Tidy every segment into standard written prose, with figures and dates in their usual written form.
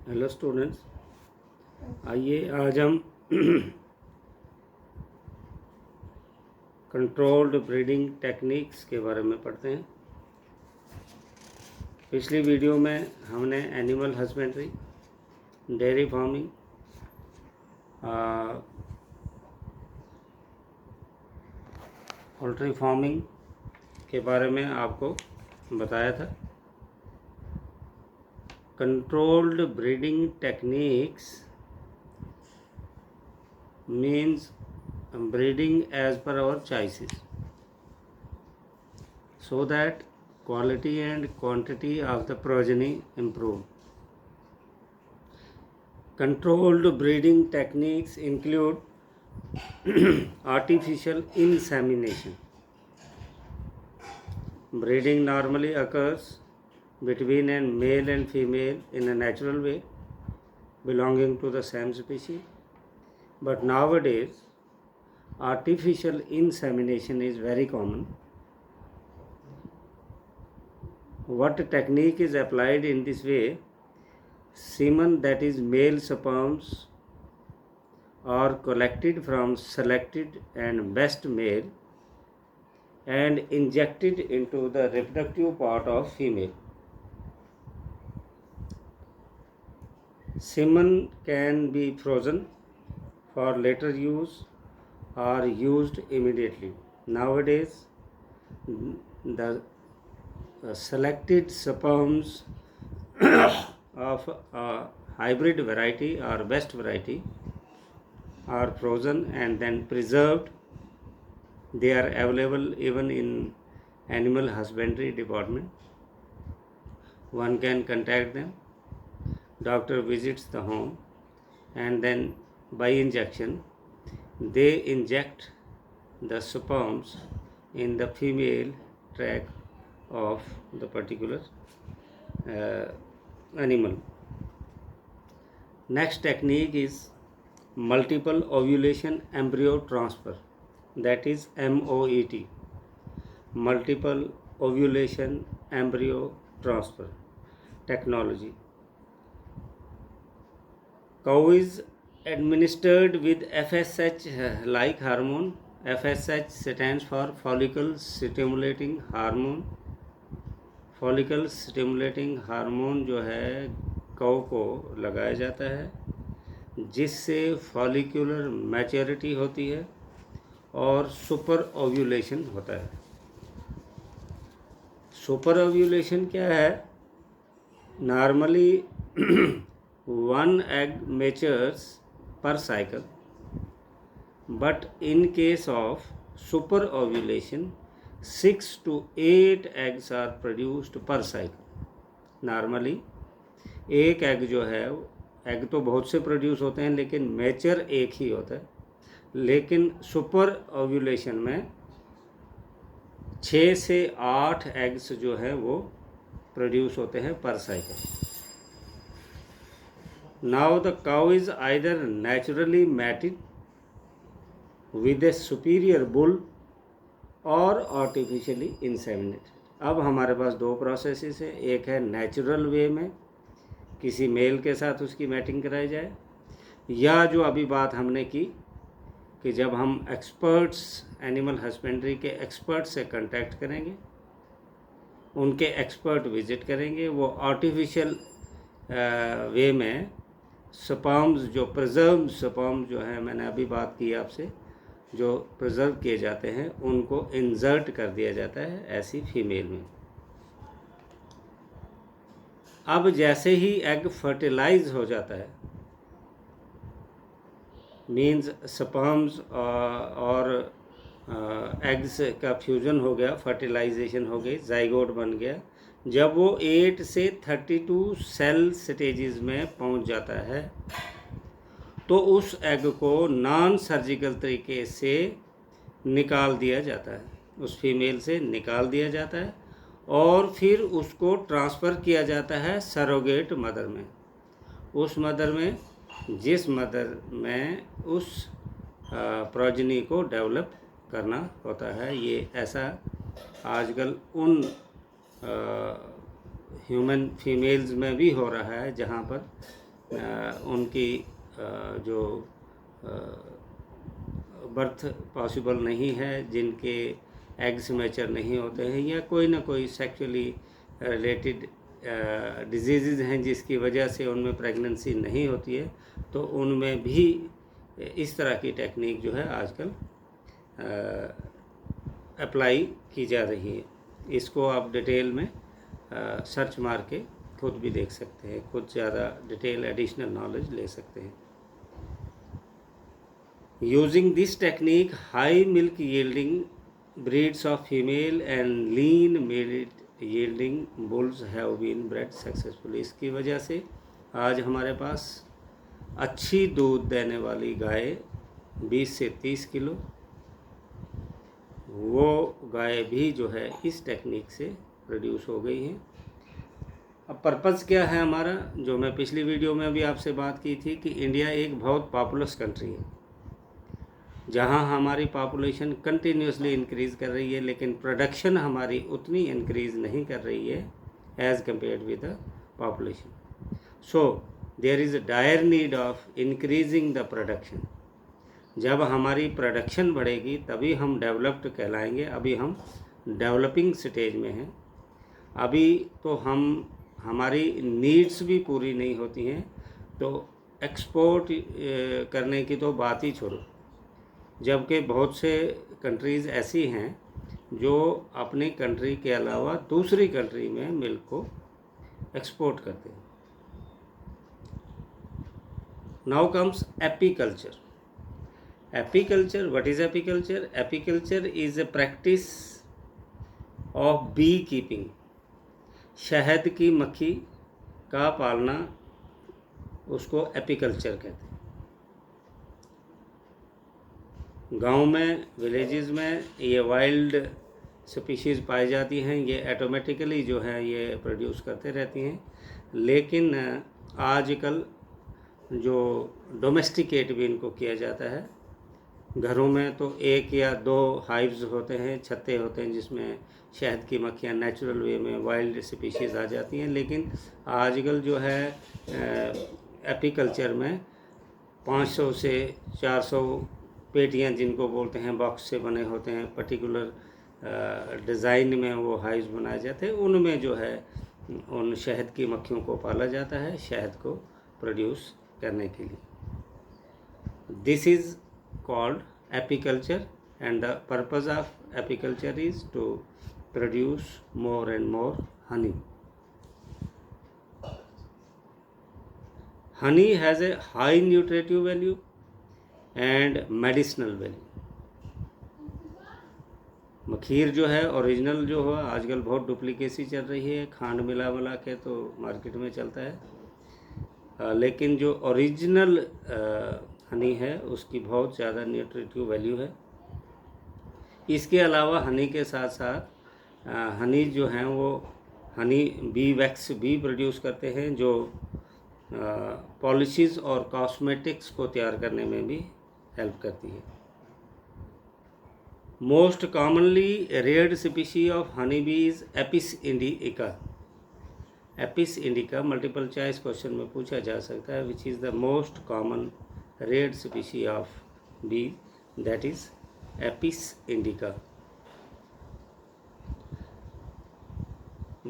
Hello students, आइए आज हम कंट्रोल्ड ब्रीडिंग टेक्निक्स के बारे में पढ़ते हैं। पिछली वीडियो में हमने animal husbandry, dairy farming, poultry farming के बारे में आपको बताया था। Controlled breeding techniques means breeding as per our choices, so that quality and quantity of the progeny improve. Controlled breeding techniques include artificial insemination. Breeding normally occurs between a male and female in a natural way belonging to the same species. But nowadays, artificial insemination is very common. What technique is applied in this way? Semen, that is male sperms, are collected from selected and best male and injected into the reproductive part of female. Semen can be frozen for later use or used immediately. Nowadays, the selected sperms of a hybrid variety or best variety are frozen and then preserved. They are available even in animal husbandry department. One can contact them. Doctor visits the home and then by injection they inject the sperms in the female tract of the particular animal. Next technique is multiple ovulation embryo transfer, that is MOET, multiple ovulation embryo transfer technology. Cow is administered with FSH like hormone. FSH stands for follicle stimulating hormone. Follicle stimulating hormone जो है कौ को लगाया जाता है, जिससे follicular maturity होती है और सुपर ओव्यूलेशन होता है। सुपर ओव्यूलेशन क्या है? Normally 1 egg matures per cycle, but in case of super ovulation 6 to 8 eggs are produced per cycle. Normally एक एग जो है, एग तो बहुत से प्रोड्यूस होते हैं लेकिन मैच्योर एक ही होता है, लेकिन सुपर ओव्यूलेशन में 6 से 8 एग्स जो है वो प्रोड्यूस होते हैं पर cycle. Now the cow is either naturally mated with a superior bull or artificially inseminated. अब हमारे पास दो प्रोसेसेस है. एक है नेचुरल वे में किसी मेल के साथ उसकी मैटिंग कराई जाए, या जो अभी बात हमने की कि जब हम एक्सपर्ट्स, एनिमल हस्बेंड्री के एक्सपर्ट से कांटेक्ट करेंगे, उनके एक्सपर्ट विजिट करेंगे, वो आर्टिफिशियल वे में स्पर्म्स, जो प्रिजर्व स्पर्म जो है, मैंने अभी बात की आपसे, जो प्रिजर्व किए जाते हैं, उनको इंसर्ट कर दिया जाता है ऐसी फीमेल में. अब जैसे ही एग फर्टिलाइज हो जाता है, मीन्स स्पर्म्स और एग्स का फ्यूजन हो गया, फर्टिलाइजेशन हो गई, जाइगोट बन गया. जब वो 8 से 32 सेल स्टेजेस में पहुंच जाता है, तो उस एग को नॉन सर्जिकल तरीके से निकाल दिया जाता है, उस फीमेल से निकाल दिया जाता है, और फिर उसको ट्रांसफ़र किया जाता है सरोगेट मदर में. उस मदर में, जिस मदर में उस प्रोजनी को डेवलप करना होता है. ये ऐसा आजकल उन ह्यूमन फीमेल्स में भी हो रहा है जहाँ पर उनकी जो बर्थ पॉसिबल नहीं है, जिनके एग्स मैचर नहीं होते हैं, या कोई ना कोई सेक्सुअली रिलेटेड डिजीज़ हैं जिसकी वजह से उनमें प्रेगनेंसी नहीं होती है, तो उनमें भी इस तरह की टेक्निक जो है आजकल अप्लाई की जा रही है। इसको आप डिटेल में सर्च मार के खुद भी देख सकते हैं, कुछ ज़्यादा डिटेल एडिशनल नॉलेज ले सकते हैं। Using this technique high milk yielding breeds of female and lean milk yielding bulls have been bred successfully. इसकी वजह से आज हमारे पास अच्छी दूध देने वाली गाय 20 से 30 किलो, वो गाय भी जो है इस टेक्निक से प्रोड्यूस हो गई हैं। अब पर्पज़ क्या है हमारा, जो मैं पिछली वीडियो में भी आपसे बात की थी कि इंडिया एक बहुत पॉपुलस कंट्री है, जहां हमारी पॉपुलेशन कंटिन्यूसली इंक्रीज़ कर रही है, लेकिन प्रोडक्शन हमारी उतनी इंक्रीज़ नहीं कर रही है as compared with the population. So there is a dire need of increasing the production. जब हमारी प्रोडक्शन बढ़ेगी तभी हम डेवलप्ड कहलाएंगे। अभी हम डेवलपिंग स्टेज में हैं, अभी तो हमारी नीड्स भी पूरी नहीं होती हैं, तो एक्सपोर्ट करने की तो बात ही छोड़ो। जबकि बहुत से कंट्रीज़ ऐसी हैं जो अपनी कंट्री के अलावा दूसरी कंट्री में मिल्क को एक्सपोर्ट करते हैं। Now comes apiculture. Apiculture, what is apiculture? Apiculture is a practice of bee keeping. शहद की मक्खी का पालना, उसको एपीकल्चर कहते हैं। गांव में, विलेजेस में ये वाइल्ड स्पीशीज़ पाई जाती हैं, ये ऑटोमेटिकली जो है ये प्रोड्यूस करते रहती हैं। लेकिन आजकल जो डोमेस्टिकेट भी इनको किया जाता है, घरों में तो 1 या 2 हाइव्स होते हैं, छत्ते होते हैं, जिसमें शहद की मक्खियाँ नेचुरल वे में वाइल्ड स्पीशीज़ आ जाती हैं। लेकिन आजकल जो है एपीकल्चर में 500 से 400 पेटियाँ, जिनको बोलते हैं बॉक्स से बने होते हैं, पर्टिकुलर डिज़ाइन में वो हाइव्स बनाए जाते हैं, उनमें जो है उन शहद की मक्खियों को पाला जाता है शहद को प्रोड्यूस करने के लिए। This is called apiculture, and the purpose of apiculture is to produce more and more honey. Honey has a high nutritive value and medicinal value. मखीर जो है ओरिजिनल जो है, आजकल बहुत डुप्लीकेसी चल रही है, खांड मिला के तो मार्केट में चलता है, लेकिन जो ओरिजिनल हनी है उसकी बहुत ज़्यादा न्यूट्रिटिव वैल्यू है। इसके अलावा हनी के साथ साथ हनी जो हैं वो हनी बी वैक्स भी प्रोड्यूस करते हैं, जो पॉलिशीज़ और कॉस्मेटिक्स को तैयार करने में भी हेल्प करती है। Most commonly reared species of honey bee is Apis indica. Apis indica multiple choice question में पूछा जा सकता है, which is the most common rare species of bee, that is Apis indica.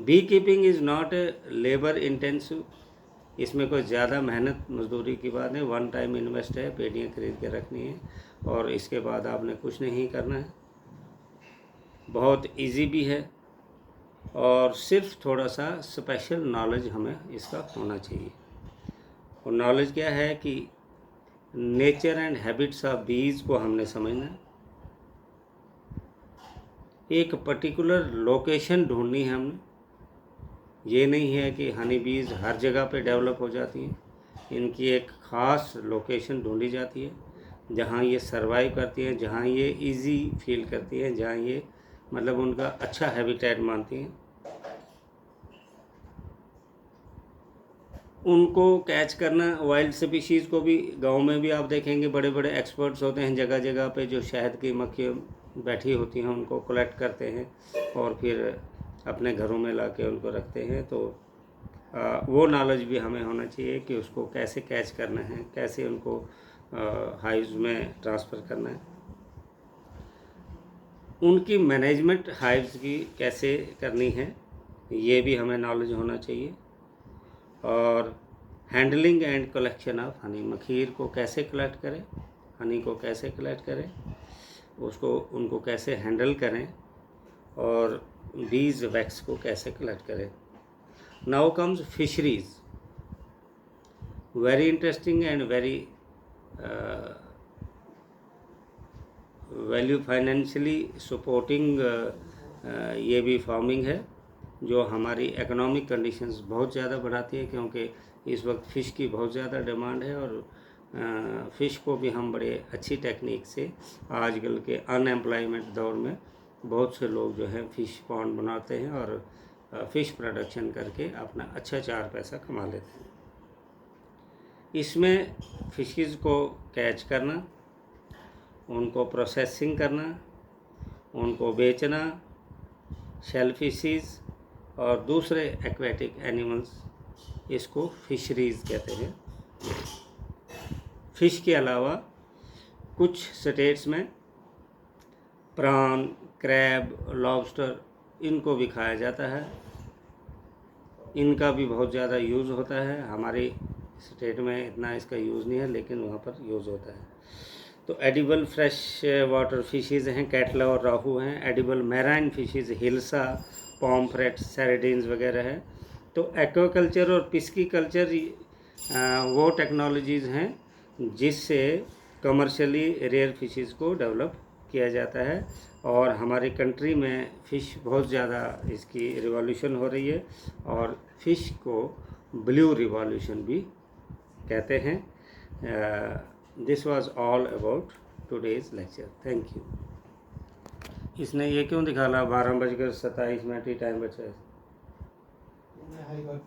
Beekeeping is not a labor intensive. इसमें कोई ज़्यादा मेहनत मजदूरी की बात नहीं, वन टाइम इन्वेस्ट है, पेटियाँ खरीद के रखनी है और इसके बाद आपने कुछ नहीं करना है। बहुत इजी भी है और सिर्फ थोड़ा सा स्पेशल नॉलेज हमें इसका होना चाहिए। और नॉलेज क्या है कि नेचर एंड हैबिट्स ऑफ बीज को हमने समझना है, एक पर्टिकुलर लोकेशन ढूंढनी है हमने। ये नहीं है कि हनी बीज हर जगह पे डेवलप हो जाती हैं, इनकी एक ख़ास लोकेशन ढूंढी जाती है जहाँ ये सरवाइव करती हैं, जहाँ ये इजी फील करती हैं, जहाँ ये मतलब उनका अच्छा हैबिटेट मानती हैं। उनको कैच करना, वाइल्ड स्पीशीज़ को भी गांव में भी आप देखेंगे बड़े बड़े एक्सपर्ट्स होते हैं जगह जगह पे, जो शहद की मक्खी बैठी होती हैं उनको कलेक्ट करते हैं और फिर अपने घरों में लाके उनको रखते हैं। तो वो नॉलेज भी हमें होना चाहिए कि उसको कैसे कैच करना है, कैसे उनको हाइव्स में ट्रांसफ़र करना है, उनकी मैनेजमेंट हाइव्स की कैसे करनी है, ये भी हमें नॉलेज होना चाहिए। और handling and collection of honey, मखीर को कैसे कलेक्ट करें, हनी को कैसे कलेक्ट करें, उसको उनको कैसे हैंडल करें, और बीज वैक्स को कैसे कलेक्ट करें। Now comes fisheries, very interesting and very value financially supporting ये भी फार्मिंग है जो हमारी इकोनॉमिक कंडीशंस बहुत ज़्यादा बढ़ाती है, क्योंकि इस वक्त फ़िश की बहुत ज़्यादा डिमांड है। और फ़िश को भी हम बड़े अच्छी टेक्निक से आजकल के अनएम्प्लॉयमेंट दौर में बहुत से लोग जो है फ़िश पॉन्ड बनाते हैं और फ़िश प्रोडक्शन करके अपना अच्छा 4 पैसा कमा लेते हैं। इसमें फ़िशेज़ को कैच करना, उनको प्रोसेसिंग करना, उनको बेचना, शेल फिशेज़ और दूसरे एक्वेटिक एनिमल्स, इसको फिशरीज़ कहते हैं। फ़िश के अलावा कुछ स्टेट्स में प्रॉन, क्रैब, लॉबस्टर, इनको भी खाया जाता है। इनका भी बहुत ज़्यादा यूज़ होता है। हमारे स्टेट में इतना इसका यूज़ नहीं है, लेकिन वहाँ पर यूज़ होता है। तो एडिबल फ्रेश वाटर फिशेज़ हैं, कैटला और राहू हैं। Edible marine fishes hilsa, pomfret, sardines वगैरह है। तो एक्वाकल्चर और पिस्की कल्चर वो टेक्नोलॉजीज़ हैं जिससे कमर्शियली रेयर फिशेज़ को डेवलप किया जाता है। और हमारी कंट्री में फ़िश बहुत ज़्यादा इसकी रिवॉल्यूशन हो रही है, और फ़िश को ब्लू रिवॉल्यूशन भी कहते हैं। This was all about today's lecture. Thank you. इसने ये क्यों दिखाला 12:27 ही टाइम बचा है।